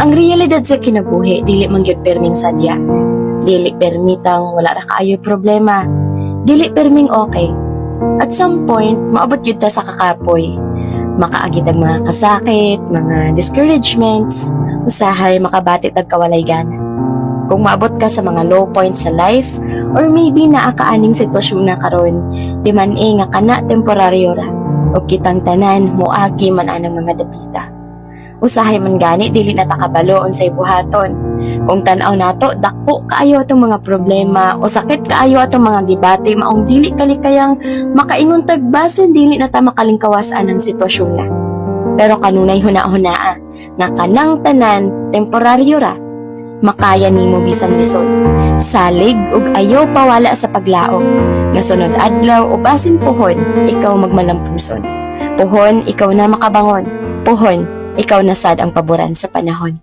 Ang realidad sa kinabuhi dili man gyud perming sadya. Dili permitang wala ra kaayoy problema. Dili perming okay. At some point, maabot yun ta sa kakapoy. Makaagit ang mga kasakit, mga discouragements, usahay makabati tag kawalay gana. Kung maabot ka sa mga low points sa life, or maybe naakaaning sitwasyon na karon, di man nga kana temporaryo ra, o kitang tanan moagi man anang mga dapita. Usahay man gani, dili na takabalo unsay buhaton. Kung tanaw nato, dako kaayo atong mga problema o sakit kaayo atong mga gibati maong dili kalikayang makaingon tagbasin dili na ta makalingkawasan ang sitwasyon na. Pero kanunay huna-hunaa nga kanang tanan temporaryo ra, makaya nimo bisan lisod. Salig ug ayaw pawala sa paglaom. Nga sunod adlaw o basin puhon, ikaw magmalampuson. Puhon, ikaw na makabangon. Puhon, ikaw na sad ang paboran sa panahon.